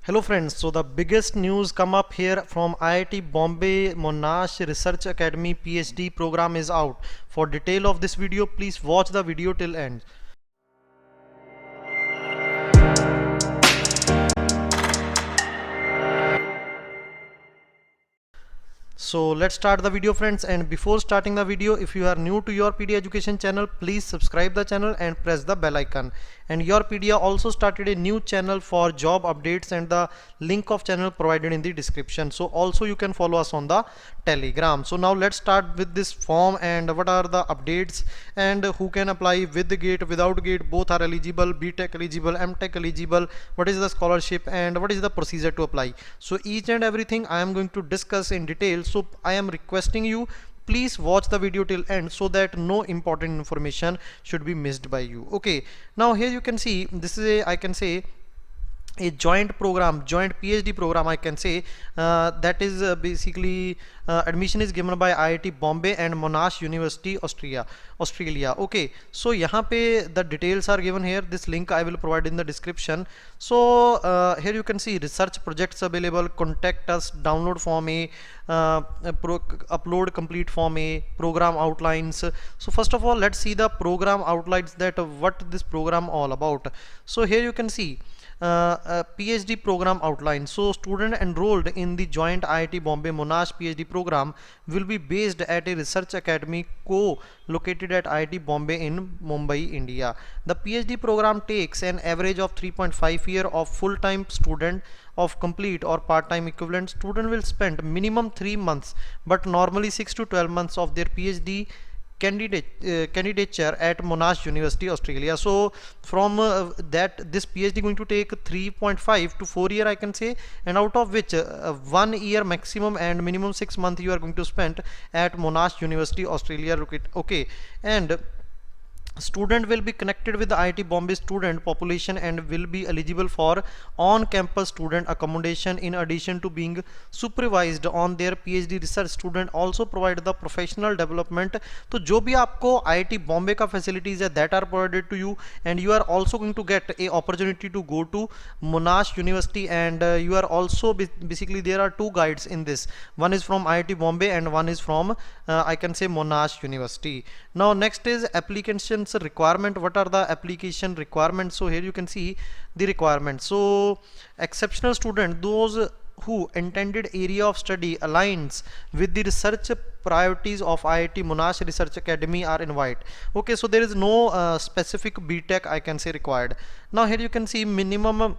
Hello friends, so the biggest news come up here from IIT Bombay Monash Research Academy PhD program is out. For detail of this video, please watch the video till end. So let's start the video friends, and before starting the video, if you are new to Your Pedia Education channel, please subscribe the channel and press the bell icon. And Your Pedia also started a new channel for job updates, and the link of channel provided in the description. So also you can follow us on the Telegram. So now let's start with this form and what are the updates and who can apply with the gate, without gate, both are eligible, BTech eligible, MTech eligible, what is the scholarship and what is the procedure to apply. So each and everything I am going to discuss in detail. So I am requesting you, please watch the video till end so that no important information should be missed by you. Okay, now here you can see this is a, I can say, a joint program, joint PhD program I can say, that is basically admission is given by IIT Bombay and Monash University Australia. Okay, so यहाँ पे the details are given here. This link I will provide in the description. So here you can see research projects available, contact us, download form A, upload complete form A, program outlines. So first of all, let's see the program outlines, that what this program all about. So here you can see PhD program outline. So student enrolled in the joint IIT Bombay Monash PhD program will be based at a research academy co-located at IIT Bombay in Mumbai, India. The PhD program takes an average of 3.5 year of full-time student of complete or part-time equivalent. Student will spend minimum 3 months but normally 6 to 12 months of their PhD candidature at Monash University Australia. So from that this PhD going to take 3.5 to 4 year I can say, and out of which 1 year maximum and minimum 6 months you are going to spend at Monash University Australia. Okay, and student will be connected with the IIT Bombay student population and will be eligible for on-campus student accommodation. In addition to being supervised on their PhD research, student also provide the professional development. तो जो भी आपको IIT Bombay का facilities है that are provided to you, and you are also going to get a opportunity to go to Monash University, and you are also basically there are two guides in this. One is from IIT Bombay and one is from I can say Monash University. Now next is applications requirement. What are the application requirements? So here you can see the requirements. So exceptional student, those who intended area of study aligns with the research priorities of IIT Monash Research Academy are invited. Okay, so there is no specific BTech I can say required. Now here you can see minimum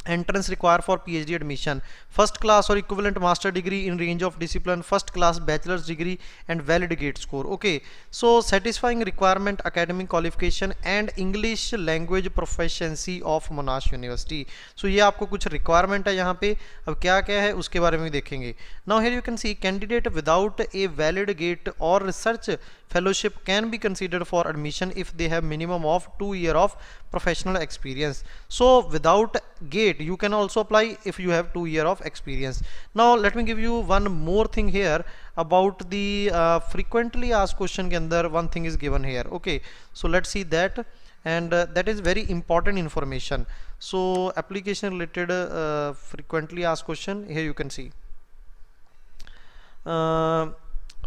entrance required for PhD admission: first class or equivalent master degree in range of discipline, first class bachelor's degree and valid GATE score. Okay, so satisfying requirement academic qualification and English language proficiency of Monash University. So ये आपको कुछ requirement है यहाँ पे. अब क्या क्या है उसके बारे में देखेंगे. Now here you can see candidate without a valid GATE or research fellowship can be considered for admission if they have minimum of 2 years of professional experience. So without GATE you can also apply if you have 2 years of experience. Now let me give you one more thing here about the frequently asked question के अंदर one thing is given here. Okay, so let's see that, and that is very important information. So application related frequently asked question, here you can see.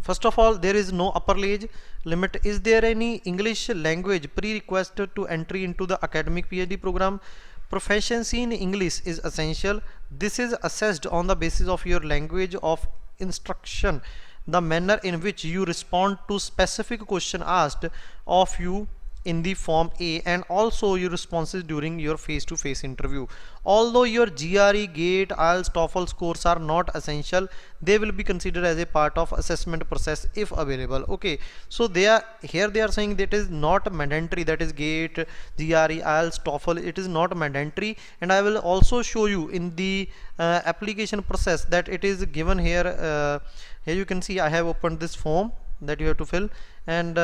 First of all, there is no upper age limit. Is there any English language prerequisite to entry into the academic PhD program? Proficiency in English is essential. This is assessed on the basis of your language of instruction, the manner in which you respond to specific question asked of you in the form A, and also your responses during your face-to-face interview. Although your GRE, GATE, IELTS, TOEFL scores are not essential, they will be considered as a part of assessment process if available. Okay, so they are here, they are saying that is not mandatory, that is GATE, GRE, IELTS, TOEFL, it is not mandatory. And I will also show you in the application process that it is given here. Here you can see I have opened this form that you have to fill, and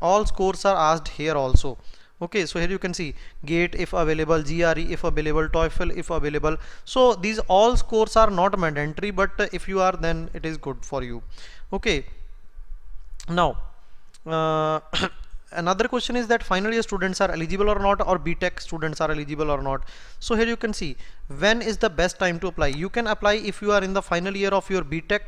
all scores are asked here also. Okay, so here you can see GATE if available, GRE if available, TOEFL if available. So these all scores are not mandatory, but if you are, then it is good for you. Okay, now another question is that final year students are eligible or not, or BTech students are eligible or not. So here you can see when is the best time to apply. You can apply if you are in the final year of your BTech,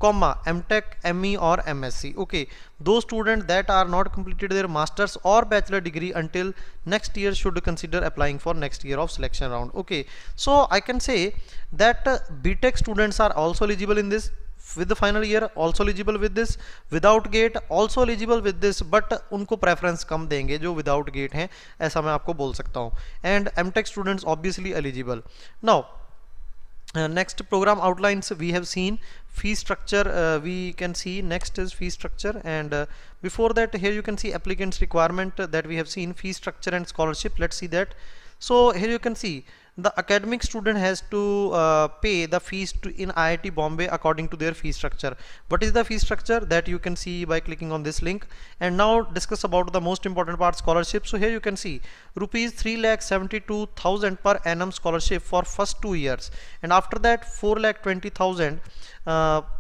comma MTech, ME or MSc. Okay, those students that are not completed their masters or bachelor degree until next year should consider applying for next year of selection round. Okay, so I can say that BTech students are also eligible in this, with the final year also eligible with this, without gate also eligible with this, but उनको preference कम देंगे जो without gate हैं, ऐसा मैं आपको बोल सकता हूँ. And MTech students obviously eligible. Now next program outlines we have seen. Fee structure we can see. Next is fee structure, and before that here you can see applicants requirement that we have seen, fee structure and scholarship. Let's see that. So here you can see the academic student has to pay the fees to in IIT Bombay according to their fee structure. What is the fee structure? That you can see by clicking on this link. And now discuss about the most important part, scholarship. So here you can see rupees 3,72,000 per annum scholarship for first 2 years, and after that 4,20,000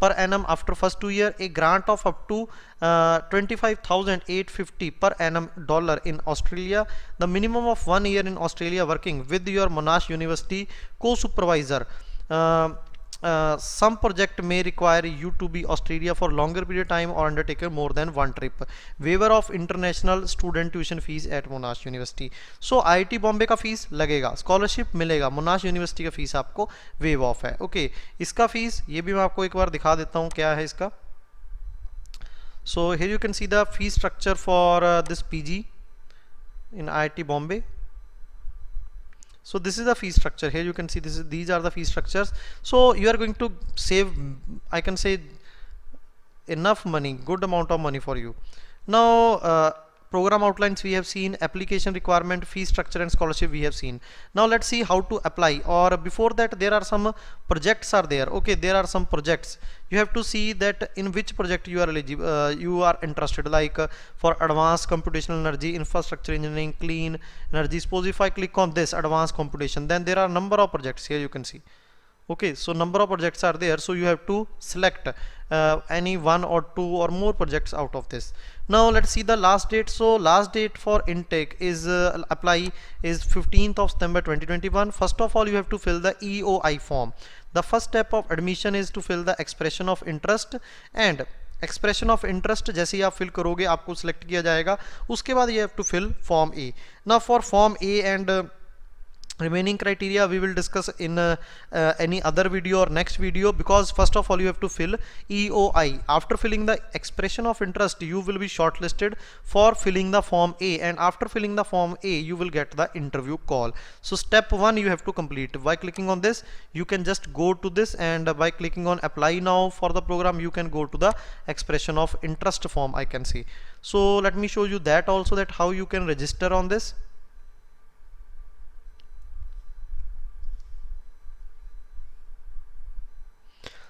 per annum after first 2 year, a grant of up to 25,850 per annum dollar in Australia, the minimum of 1 year in Australia working with your Monash University co-supervisor. Some project may require you to be Australia for longer period of time or undertake more than one trip. Waiver of international student tuition fees at Monash University. So IIT Bombay का fees लगेगा, scholarship मिलेगा, मोनाश university का fees आपको wave of है. Okay, इसका fees ये भी मैं आपको एक बार दिखा देता हूँ क्या है इसका. So here you can see the fee structure for this PG in IIT Bombay. So this is the fee structure. Here you can see these are the fee structures. So you are going to save, I can say, enough money, good amount of money for you. Now program outlines we have seen, application requirement, fee structure and scholarship we have seen. Now let's see how to apply, or before that there are some projects are there. Okay, there are some projects. You have to see that in which project you are eligible, you are interested, like for advanced computational energy, infrastructure engineering, clean energy. Suppose if I click on this advanced computation, then there are number of projects here you can see. Okay, so number of projects are there, so you have to select any one or two or more projects out of this. Now let's see the last date. So last date for intake is apply is 15th of September 2021. First of all you have to fill the EOI form. The first step of admission is to fill the expression of interest, and expression of interest जैसे ही आप fill करोगे आपको select किया जाएगा. उसके बाद you have to fill form A. Now for form A and remaining criteria we will discuss in any other video or next video, because first of all you have to fill EOI. After filling the expression of interest you will be shortlisted for filling the form A, and after filling the form A you will get the interview call. So step 1 you have to complete by clicking on this. You can just go to this, and by clicking on apply now for the program you can go to the expression of interest form, I can see. So let me show you that also, that how you can register on this.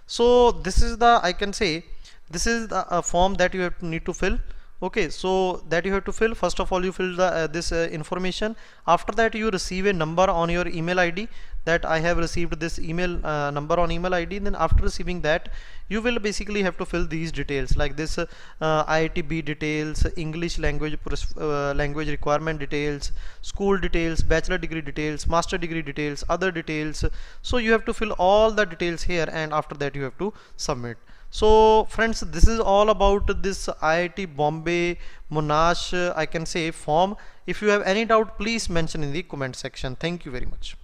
So this is the, I can say, this is the form that you have to need to fill. Okay, so that you have to fill. First of all you fill the this information. After that you receive a number on your email ID, that I have received this email number on email ID. Then after receiving that you will basically have to fill these details like this IITB details, English language language requirement details, school details, bachelor degree details, master degree details, other details. So you have to fill all the details here, and after that you have to submit. So friends, this is all about this IIT Bombay Monash I can say form. If you have any doubt please mention in the comment section. Thank you very much.